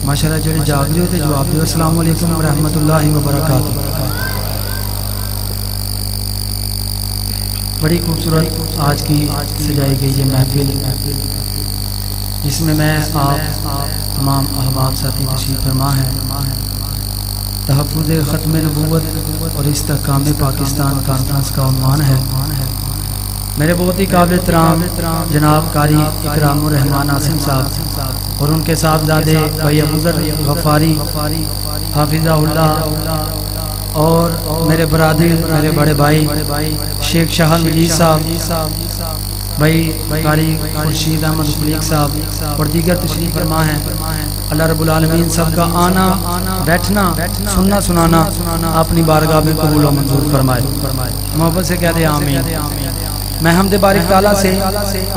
ماشاءاللہ جڑے جاگ رہے ہو تے جواب دیو. السلام علیکم ورحمۃ اللہ وبرکاتہ. بڑی خوبصورت آج کی سجائی گئی یہ محفل جس میں میں آپ تمام احباب ساتھی تشریف فرما ہے. تحفظ ختم نبوت اور استحکام پاکستان کانفرنس کا عنوان ہے. میرے بہت ہی قابل احترام جناب قاری اکرام الرحمان عاصم صاحب اور ان کے صاحبزادے بھائی ابوذر غفاری حافظہ اللہ اور میرے برادر میرے بڑے بھائی شیخ شاہ مجید صاحب بھائی قاری خورشید احمد خلیق صاحب اور دیگر تشریف فرما ہیں. اللہ رب العالمین سب کا آنا بیٹھنا سننا سنانا اپنی بارگاہ میں قبول و منظور فرمائے. محبت سے کہتے ہیں آمین. میں حمد بارک تعالیٰ سے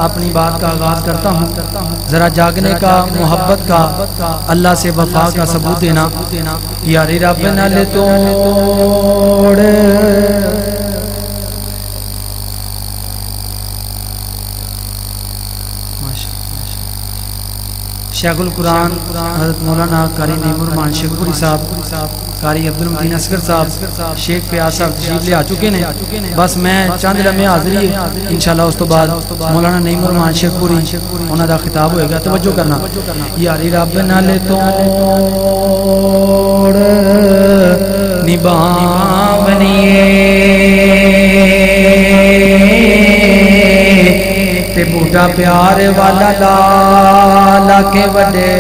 اپنی بات کا آغاز کرتا ہوں. ذرا جاگنے کا محبت کا اللہ سے وفا کا ثبوت دینا. یاری رب نال توڑ شیخ القرآن حضرت مولانا قاری نعیم الرحمان شیخ پوری صاحب قاری عبدالمتین اصغر صاحب شیخ فیاض صاحب تشریف لے آ چکے ہیں. بس میں چند لمحے حاضری ہے انشاءاللہ اس تو بعد مولانا نعیم الرحمان شیخ پوری انہوں دا خطاب ہوئے گا. توجہ کرنا. یاری رب نال توڑ نبھاونیے تے بوٹا پیار والا لالا کے وڈے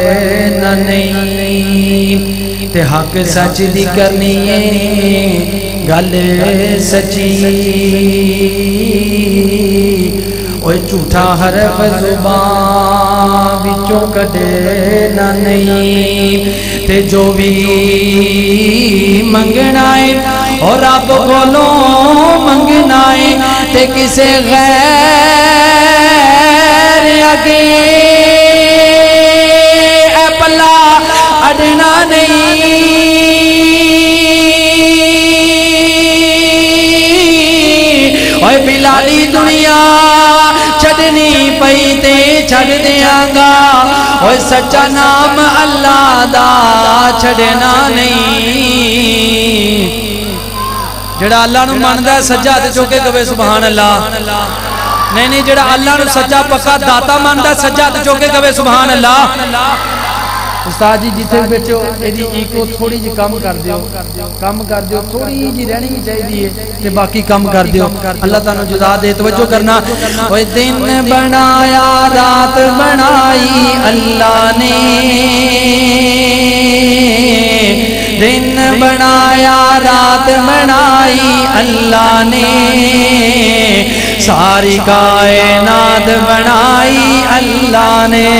نہ نہیں تے حق سچ دی کرنی ہے گل سچی اوے جھوٹا حرف زبان وچوں کڈے نہ نہیں تے جو بھی منگنا ہے اور رب کولوں منگنا ہے تے کسے غیر اگے اے پلا اڑنا نہیں اوے بلالی دنیا چھڑنی پئی تے چھڑ دیاں گا اوے سچا نام اللہ دا چھڑنا نہیں. جڑا اللہ نو ماندا ہے سجا تے چوکے کہے سبحان اللہ. نہیں جڑا اللہ نو سچا پکا داتا ماندا ہے سجا تے چوکے کہے سبحان اللہ. استاد جی جتنے بیٹھے ہو ایدی ایکو تھوڑی جی کم کر دیو تھوڑی جی رہنی بھی چاہیے کہ باقی کم کر دیو. اللہ تعالیٰ جدا دے. توجہ کرنا. اوہ دن بنایا رات بنائی اللہ نے دن بنایا رات بنائی اللہ نے ساری کائنات بنائی اللہ نے.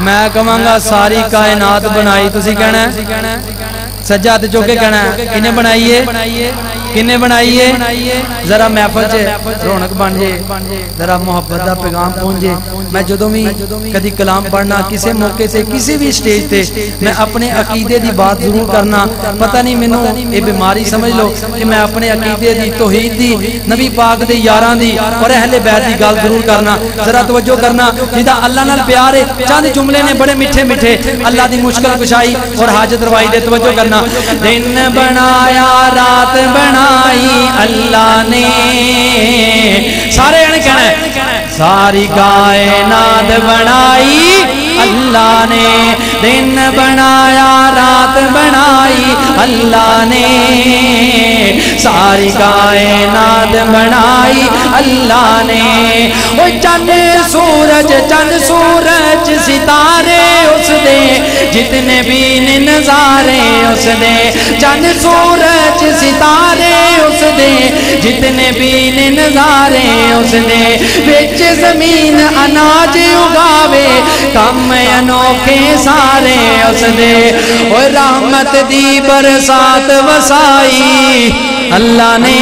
میں کہاں گا ساری کائنات بنائی تسی کہنا ہے سجاد چوکے کہنا ہے انہیں بنائیے کنہیں بنائیے. ذرا محفل چے رونق بن جے ذرا محبت دا پیغام پہنچ جے. میں جدوں بھی کدی کلام پڑھنا کسی موقع سے کسی بھی سٹیج تے میں اپنے عقیدے دی بات ضرور کرنا. پتہ نہیں مینوں یہ بیماری سمجھ لو کہ میں اپنے عقیدے دی توحید دی نبی پاک دے یاراں دی اور اہل بیت دی گل ضرور کرنا. ذرا توجہ کرنا. جدا اللہ نال پیار ہے چند جملے نے بڑے میٹھے میٹھے اللہ دی مشکل کشائی اور حاجت روائی دے. توجہ کرنا. دن بنایا رات بنائی اللہ نے سارے جنے کہنا ہے ساری کائنات بنائی اللہ نے دن بنایا رات بنائی اللہ نے ساری کائنات بنائی اللہ نے. وہ چند سورج ستارے اس دے جتنے بھی نظارے اس دے چند سورج ستارے اس دے جتنے بھی نظارے اس دے بچ زمین اناج اگاوے کم انوکھے سارے اس دے. اور رحمت دی برسات وسائی اللہ نے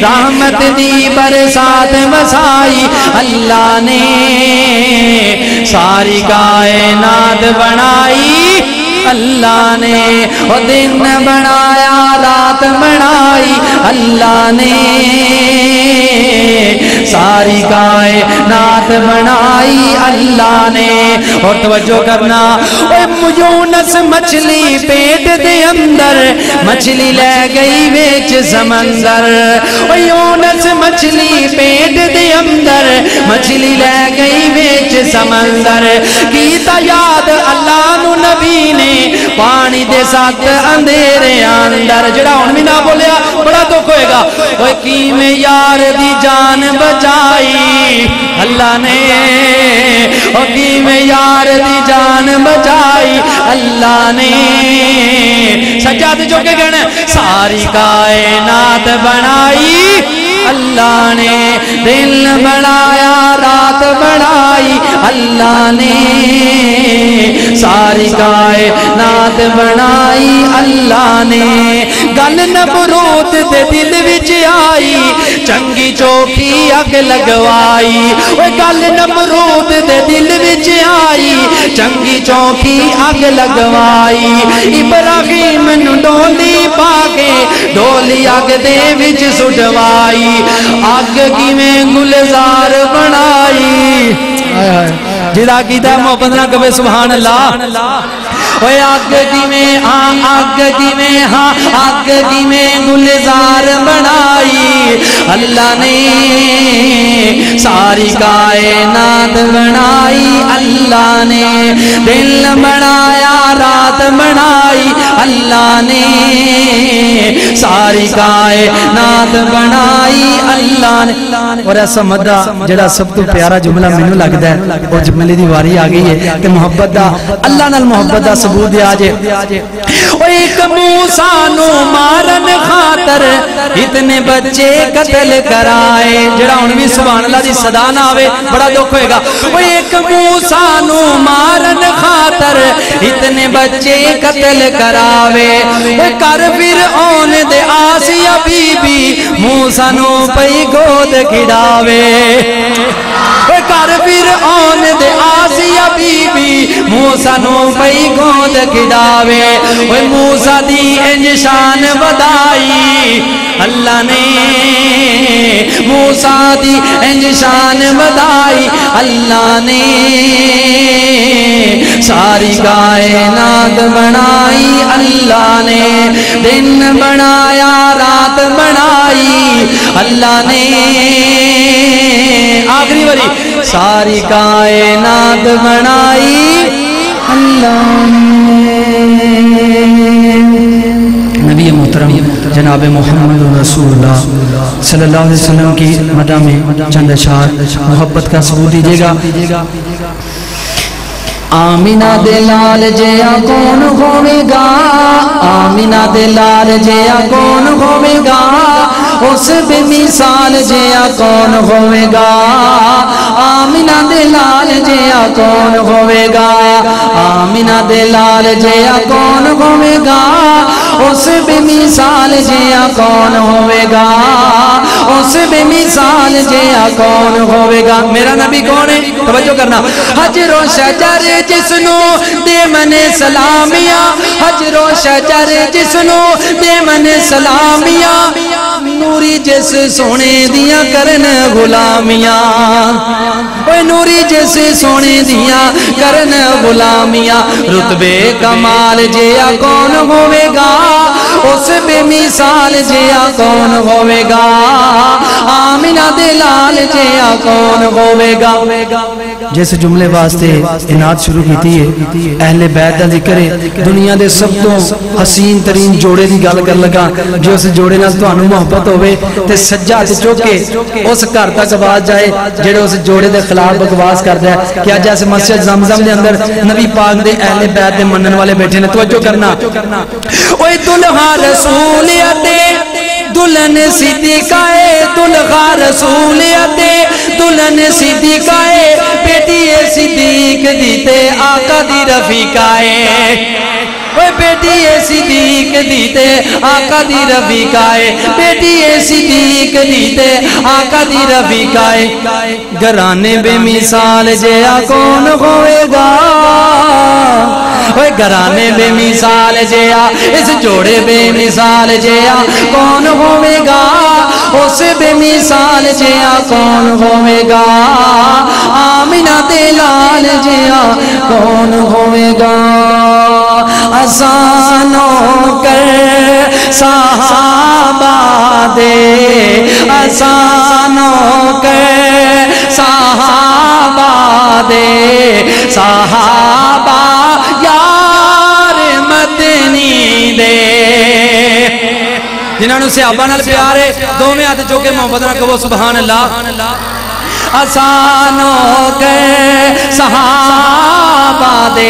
رحمت دی برسات وسائی اللہ نے ساری کائنات بنائی اللہ نے. وہ دن بنایا رات بنائی اللہ نے ساری کائنات نعت بنائی اللہ نے. اور توجہ کرنا، یونس مچھلی پیٹ دے اندر، مچھلی لے گئی ویچ سمندر. یونس مچھلی پیٹ دے اندر، مچھلی لے گئی ویچ سمندر. کیتا یاد اللہ نو نبی نے پانی دے ساتھ اندھیرے اندر. جڑا ہن بھی نہ بولیا بڑا دکھ ہوئے گا. اوے کیویں یار دی جان بچائی اللہ نے، او کیویں یار دی جان بچائی اللہ نے. سجاد جو کہ کہنا ساری کائنات بنائی اللہ نے، دل بنایا رات بنائی اللہ نے، ساری کائنات بنائی اللہ نے. گل نمرود دے دل وچ آئی، چنگی چوکی اگ لگوائی. اوے گل نمرود دے دل وچ آئی، چنگی چوکی اگ لگوائی. ابراہیم نو ڈولی پا کے ڈولی اگ دے وچ سٹوائی. اگ کیویں گلزار بنائی. جدا کیتا محبت نہ کبھی سبحان اللہ. اوے اگ کیویں اگ کیویں اگ کیویں گلزار بنائی اللہ نے، ساری کائنات بنائی اللہ نے. دل بنایا رات بنائی اللہ نے، ساری کائنات بنائی اللہ نے. اور ایسا مدہ جڑا سب تو پیارا جملہ مینوں لگدا ہے، اور جملے دی واری آ گئی ہے کہ محبت دا اللہ نال محبت دا ثبوت دے آ جے. او ایک موسیٰ نو مارن خاطر اتنے بچے قتل کرائے. جڑا ہن بھی سبحان اللہ دی صدا نہ آوے بڑا دکھ ہوئے گا. او ایک موسیٰ نو مارن خاطر اتنے بچے قتل کراوے. او کر فرعون دے آسیہ بی بی موسیٰ نو پئی گود کھڑاوے. او کر فرعون دے آسیہ بی بی موسیٰ نو پئی گود کھڑاوے. او موسیٰ دی انج شان بدائی اللہ نے، موسیٰ دی انج شان بدائی اللہ نے، ساری کائنات بنائی اللہ نے. دن بنایا رات بنائی اللہ نے. آخری باری ساری کائنات بنائی اللہ نے. نبی محترم جناب محمد رسول اللہ صلی اللہ علیہ وسلم کی مدح میں چند اشعار محبت کا ثبوت دیجیے گا. آمینہ دے لال جیا کون ہوئے گا، آمینہ دے لال جیا کون ہوئے گا، اس بے مثال جیا کون ہوئے گا. آمینہ دے لال جیا کون ہوئے گا، آمینہ دے لال جیا کون ہوئے گا، اس بے مثال جیا کون ہوئے گا، اس بے مثال جیا کون ہوئے گا. میرا نبی کون ہے؟ توجہ کرنا. حجر و شجر جسنو دے من سلامیاں، حجر و شجر جسنو دے من سلامیاں، نوری جس سونے دیاں کرن غلامیاں. اوے نوری جس سونے دیاں کرن غلامیاں. رتبے کمال جیا کون ہوئے گا، اس بے مثال جیا کون ہوئے گا. آمینہ دے لال جیا کون ہوئے گا. جس جملے واسطے انعاد شروع کیتی ہے اہل بیت دا ذکر ہے. دنیا دے سب تو حسین ترین جوڑے دی گل کر لگا. جو اس جوڑے نال تانوں محبت ہوئے تے سجا تے چوک کے اس گھر تک آواز جائے جڑے اس جوڑے دے خلاف بکواس کردا ہے. کیا جیسے مسجد زمزم دے اندر نبی پاک دے اہل بیت دے منن والے بیٹھے نے. توجہ کرنا. اوے دلہا رسولیت دلہن صدیقہ دلہا رسولیت دلہن صدیقہ بیٹی صدیق دیتے آقا دی رفیقہ. بیٹی صدیق دیتے آقا دی رفیقہ، بیٹی صدیق دیتے آقا دی رفیقہ. گھرانے بے مثال جیا کون ہوئے گا، گھرانے بے مثال جیا اس جوڑے بے مثال جیا کون ہوئے گا. اس بے مثال جیا کون ہوئے گا آمینہ دے لال جیا کون ہوئے گا آسان ہو کر صحابہ دے آسان ہو کر صحابہ دے صحابہ یار مدنی دے جنہوں نے صحابہ نال پیارے دو میں ہاتھ چوکے محبت نہ کہو سبحان اللہ آسان ہو گئے صحابہ دے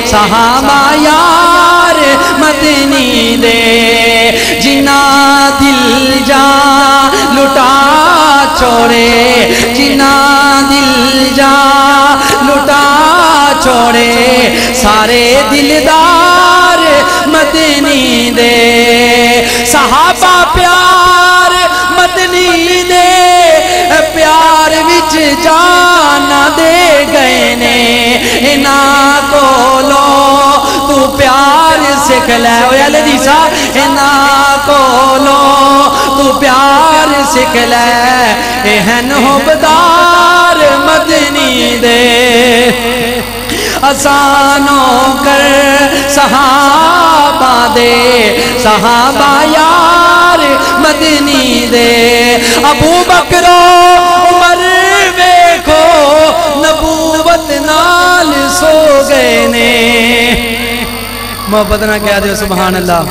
صحابہ یار مدنی دے جنہ دل جا لٹا چھوڑے جنہ دل جا لٹا چھوڑے سارے دلدار مدنی دے صحابہ پیار مدنی دے پیار وچ جانا دے گئے نے انہاں کولو تو پیار سکھ لے اوہ علی دیسا انہاں کولو تو پیار سکھ لے اہن حبدار مدنی دے آسان ہو کر صحابہ دے صحابہ یار مدنی دے ابو بکر عمر ویکھو نبوت نال سو گئے نے محبت نہ کہہ دے سبحان اللہ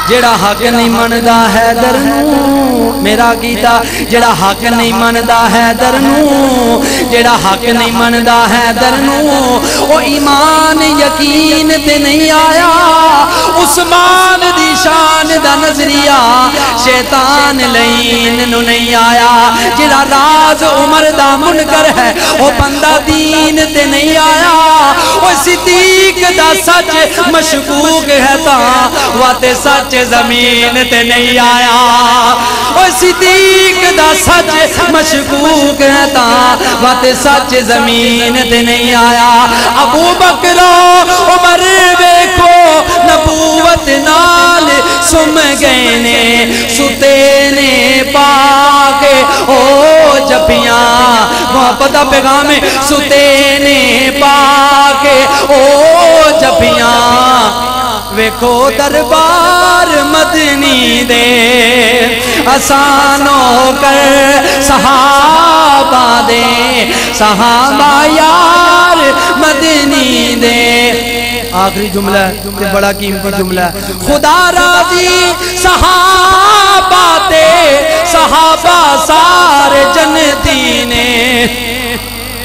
جڑا حق نہیں مندا ہے درنو میرا گیتا جڑا حق نہیں مندا ہے درنو جڑا حق نہیں مندا ہے درنو او ایمان یقین تے نہیں آیا عثمان دی شان دا نظریہ شیطان لین نو نہیں آیا جڑا راز عمر دا منکر ہے او بندہ دین تے نہیں آیا او صدیق دا سچ مشکوک ہے تا واتے سچ زمین تے نہیں آیا او صدیق دا سچ مشکوک ہے تا واتے سچ زمین تے نہیں آیا ابو بکر عمر ویکھو نبوت نال سم گئے نے ستے نے پاکے او جبیاں محبت دا پیغام ستے نے پاکے او جبیاں ویکھو دربار مدنی دے آسان ہو کر صحابہ دے صحابہ یار مدنی دے آخری جملہ ہے بڑا قیمتی جملہ ہے خدا راضی صحابہ دے صحابہ سارے جنتی نے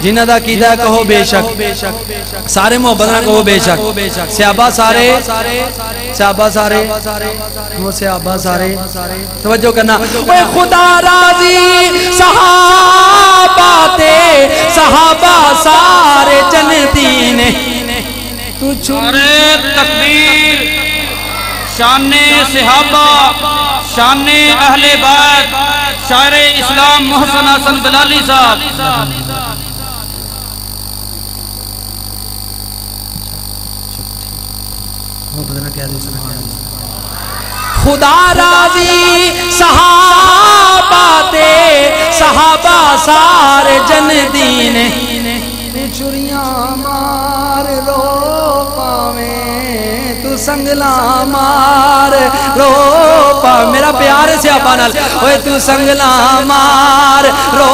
جنہ دا قیدہ کہو بے شک سارے محبت نہ کہو بے شک صحابہ سارے وہ صحابہ سارے توجہ کرنا اے خدا راضی صحابہ تے صحابہ سارے جنتی نے نعرہ تکبیر شان صحابہ شان اہل بیت شاعر اسلام محسن حسن بلالی صاحب خدا راضی صحابہ تے صحابہ سارے جنتی نے چوریاں مار رو پاویں تو سنگلا مار رو پاویں میرا پیار ہے صحابہ نال اوے تو سنگلا مار رو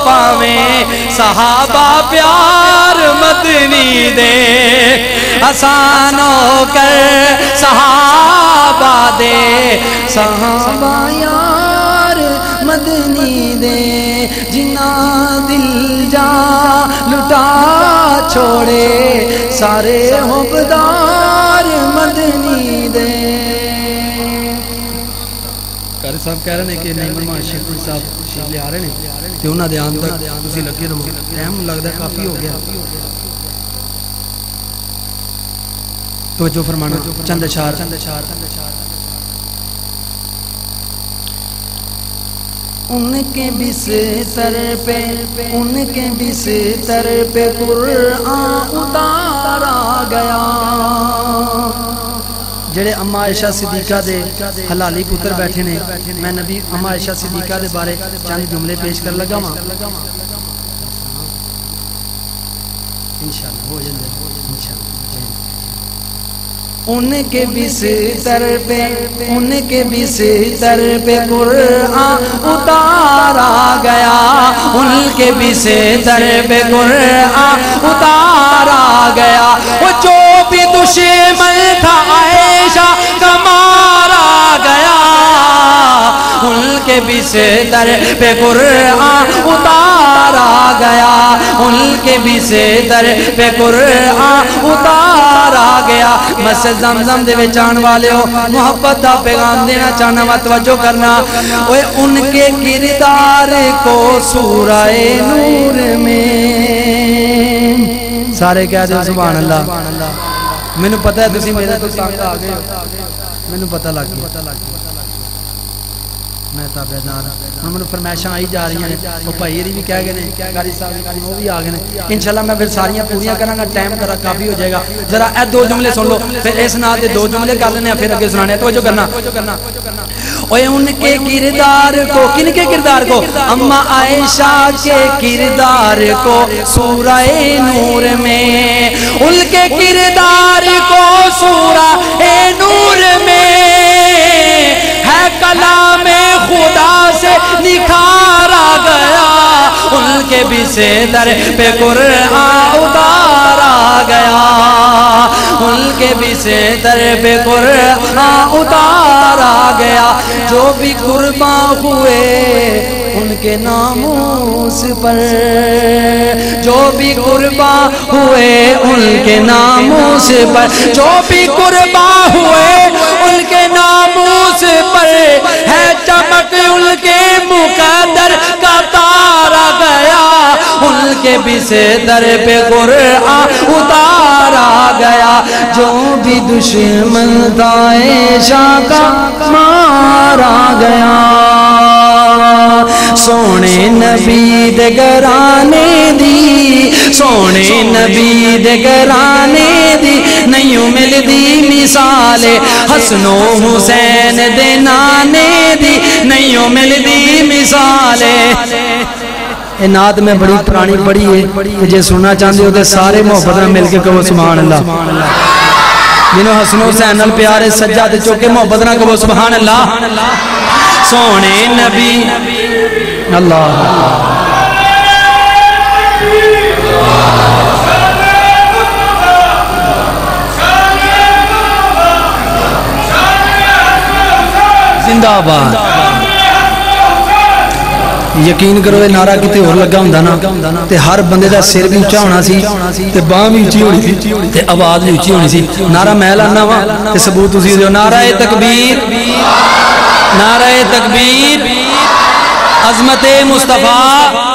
پاویں صحابہ پیار مدنی دے آسان ہو کر صحابہ دے صحابہ یار مدنی دے جنہ دل جا لٹا چھوڑے سارے حبدار مدنی دے قاری صاحب کہہ رہے ہیں کہ نہیں مہمان شیخ صاحب شیخ لے آ رہے ہیں کہ انہاں دھیان تک تسی لگے رہو ٹائم لگتا ہے کافی ہو گیا توجہ فرمانا چند اشعار ان کے بستر پہ ان کے بستر پہ قرآن اتارا گیا جڑے اما عائشہ صدیقہ دے حلالی پتر بیٹھے نے میں نبی اما عائشہ صدیقہ دے بارے چند جملے پیش کر لگا ہوں انشاءاللہ ہو جائے انشاءاللہ ان کے بستر پہ قرآن اتارا گیا ان کے بستر پہ قرآن اتارا گیا وہ جو بھی دشمن تھا عائشہ کا مارا گیا ان کے بستر پہ قرآن اتارا گیا ان کے بستر پہ قرآن اتارا گیا مسجد زمزم دے وچ آن والے ہو محبت دا پیغام دینا چاہنا وا توجہ کرنا اوے ان کے کردار کو سورہ نور میں سارے کہہ دو سبحان اللہ مینوں پتہ ہے تسی میرے تو تنگ آ گئے مینوں پتہ لگ گیا میں تابعدار ہوں میں فرمائشاں آئی جا رہی ہیں وہ بھائی بھی کہہ گئے ہیں قاری صاحب وہ بھی آ گئے ہیں انشاءاللہ میں پھر ساریاں پوریاں کروں گا ٹائم ذرا کافی ہو جائے گا ذرا اے دو جملے سن لو پھر اس نال دے دو جملے کر لینے ہیں پھر اگے سنانے ہیں توجہ کرنا اوے ان کے کردار کو کن کے کردار کو اما عائشہ کے کردار کو سورہ نور میں ان کے کردار کو سورہ نور میں ہے کلام خدا سے نکھارا گیا ان کے بستر پہ قرآن اتارا گیا ان کے بستر پہ قرآن اتارا گیا جو بھی قربان ہوئے ان کے ناموس پر جو بھی قربان ہوئے ان کے ناموس پر جو بھی قربان ہوئے ان کے ناموس پر ہے چمک ان کے مقدر کا تارا گیا ان کے بستر پہ قرآن اتارا گیا جو بھی دشمن تھا عائشہ کا مارا گیا سونے نبی دے گھرانے دی سونے نبی دے گھرانے دی نہیں ملدی مثال حسن و حسین دے نانے دی نہیں ملدی مثال یہ نعت میں بڑی پرانی پڑھی ہے کہ جے سننا چاہتے ہو تو سارے محبت میں مل کے کہو سبحان اللہ جنہوں حسن و حسین نال پیارے سجاد چوکے محبت نہ کہو سبحان اللہ سونے نبی اللہ زندہ آباد یقین کرو یہ نعرہ کتے اور لگا ہوندا نا تے ہر بندے دا سر بھی اونچا ہونا سی تے باں بھی اونچی ہونی سی تے آواز بھی اونچی ہونی سی نعرہ میں لانا وا تے ثبوت تسی دیو نعرہ تکبیر نعرہ تکبیر عظمت مصطفیٰ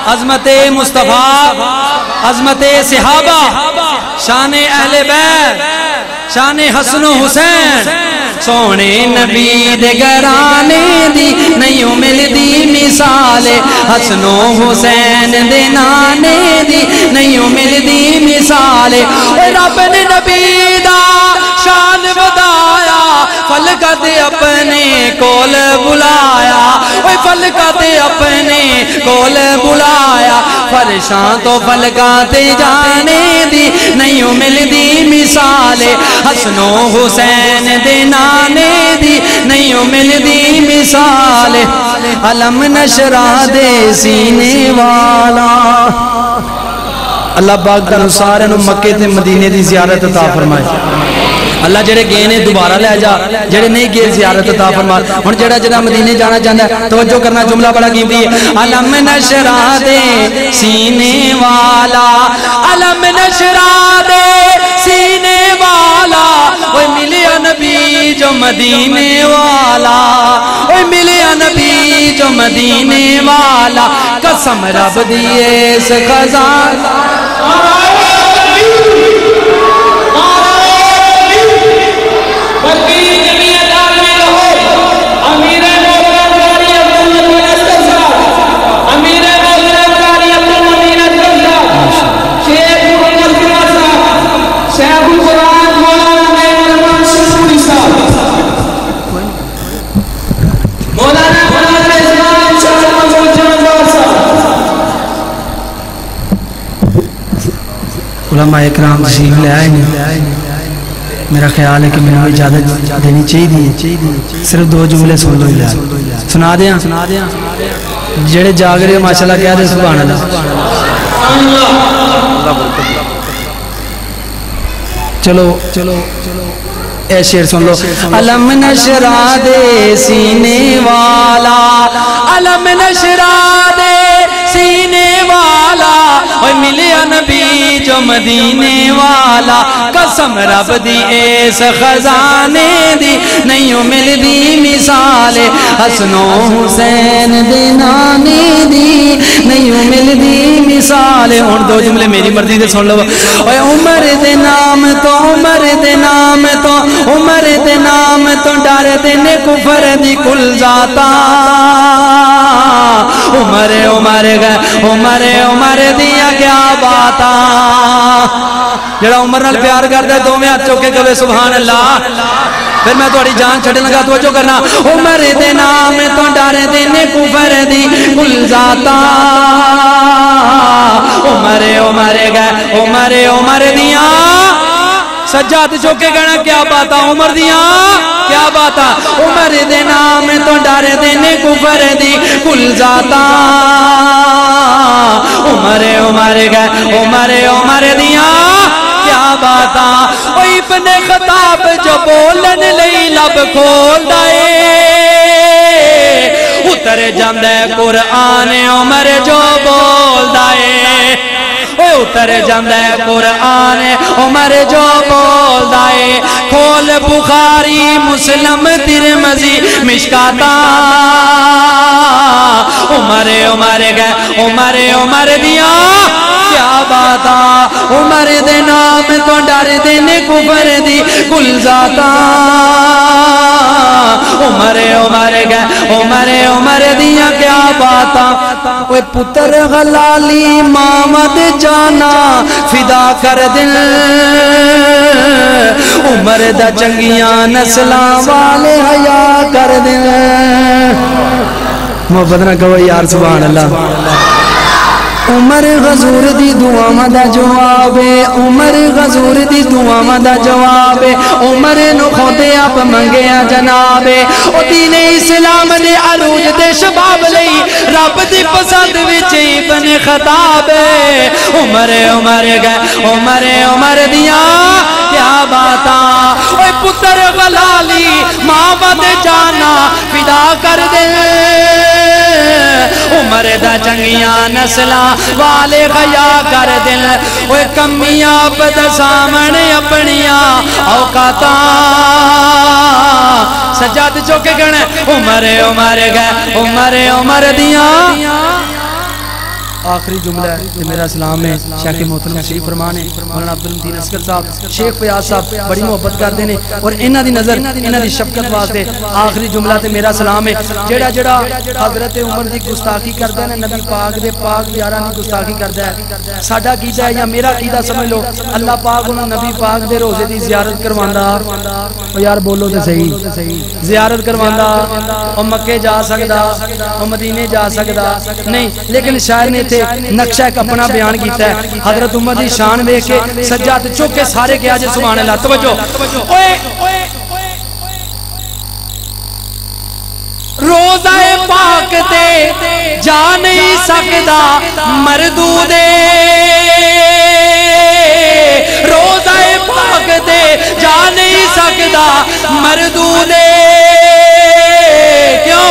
عظمت مصطفیٰ عظمت صحابہ شان اہل بیت شان حسن و حسین سونے نبی دے گھرانے دی نہیں ملدی مثال حسن و حسین دے نانے دی نہیں ملدی مثال رب نے نبی دا شان بدایا فلکت اپنے کول بلایا فلکت اپنے کول بلایا فرشاں تو فلکات جانے دی نہیں ملدی مثال حسن و حسین دے نانے دی نہیں ملدی مثال علم نشرہ دے سینے والا اللہ پاک تانوں سارے نوں مکے تے مدینے دی زیارت عطا فرمائے اللہ جڑے گئے نے دوبارہ لے جا جڑے نہیں گئے زیارت عطا فرما ہن جڑا مدینے جانا چاہندا ہے توجہ کرنا جملہ بڑا قیمتی ہے علم نشرہ دے سینے والا علم نشرہ دے سینے والا اوے ملیا نبی جو مدینے والا اوے ملیا نبی جو مدینے والا قسم رب دیے اس خزانہ علماء اکرام تشریف لے آئے ہیں. میرا خیال ہے کہ میں نے اجازت دینی چاہیے. صرف 2 جملے سن لو یار. سنا دیاں جڑے جاگ رہے ماشاءاللہ کہہ دے سبحان اللہ. چلو اے شعر سن لو. علم نشرا دے سینے والا، علم نشرا دے سینے والا، اوہ ملیا نبی جو مدینے والا. قسم رب دی اس خزانے دی نہیں مل دی مثال، حسن و حسین دے نانے دی نہیں مل دی مثال. اور 2 جملے میری مرضی دے سن لو. اوہ عمر دے نام تو، عمر دے نام تو، عمر دے نام تو ڈر دینے کفر دی کل ذاتا. عمر گئے عمر دیا کیا باتا. جڑا عمر نال پیار کرتا ہے 2 ہاتھ چوکے کہے سبحان اللہ. پھر میں تھوڑی جان چھڑنے لگا توجہ کرنا. عمر دے نام تو ڈر دینے کفر دی کل ذاتا. عمر گئے عمر دیا سجاد چوکے کہنا کیا باتا. عمر دیا کیا باتا. عمر دے نام تو ڈر دینے کفر دی کل ذاتا. عمر گئے عمر دیا کیا باتا. ابن خطاب جو بولن لئی لب کھول دائے، اتر جاندے قرآن عمر جو بول دائے. اتر جاندے قرآن عمر جو بول دائے. کھول بخاری مسلم ترمذی مشکاتا. عمر گئے عمر دیا کیا باتا. عمر دے نام تو ڈر دینے کفر دی کل ذاتا. عمر گئے عمر دیا کیا باتا. اوہ پتر غلالی مامد جانا فدا کر دل. عمر دا چنگیاں نسلاں والے حیا کر دل. محبت نہ کہو یار سبحان اللہ. عمر غزور دی دعاواں دا جواب ہے. عمر غزور دی دعاواں دا جواب ہے. عمر نو خود آپ منگیا جناب ہے. او دین اسلام دے عروج دے شباب لئی رب دی پسند وچ ابن خطاب ہے. عمر گئے عمر دیا کیا باتا. اوہ پتر غلالی ماں بد جانا فدا کر دے. عمر دا چنگیاں نسلاں والے غیا کر دل. اوہ کمیاں بد سامنے اپنیاں اوقاتاں. سجاد چوکے گھنے عمر گئے عمر دیا. آخری جملہ ہے میرا سلام ہے شیخ محترم تشریف فرمانے مولانا عبدالمتین اصغر صاحب شیخ فیاض صاحب بڑی محبت کرتے ہیں اور انہاں دی نظر انہاں دی شفقت واسطے آخری جملہ تے میرا سلام ہے. جڑا حضرت عمر دی گستاخی کردا ہے نبی پاک دے پاک یاراں دی گستاخی کردا ہے. ساڈا عقیدہ ہے یا میرا عقیدہ سمجھ لو اللہ پاک انہوں نبی پاک دے روزے دی زیارت کرواندہ. او یار بولو تے صحیح. زیارت کرواندہ او مکے جا سکدا او مدینے جا سکدا نہیں, لیکن شاعر نے نقشہ ایک اپنا بیان کیتا ہے. حضرت عمر دی شان ویکھ کے سجاد چوکے سارے کہا جے سبحان اللہ. توجہ روزہ پاک تے جا نہیں سکدا مردودے. روزہ پاک تے جا نہیں سکدا مردودے. کیوں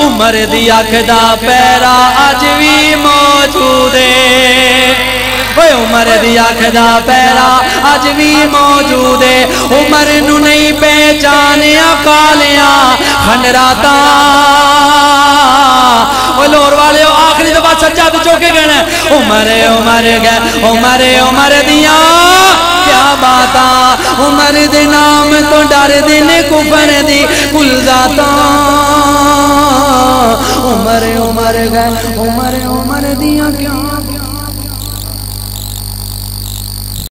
عمر دی اکھ دا پیرا اج وی موجود ہے. عمر دی اکھ دا پیرا اج وی موجود ہے. عمر نو نہیں پہچانیا کالیاں خنراتا. لور والے آخری دفعہ سجاد چوکے گئے عمر گئے عمر دیا کیا باتا. عمر دے نام تو ڈر دینے کفر دی کل ذاتا. عمر گئے عمر دیا کیا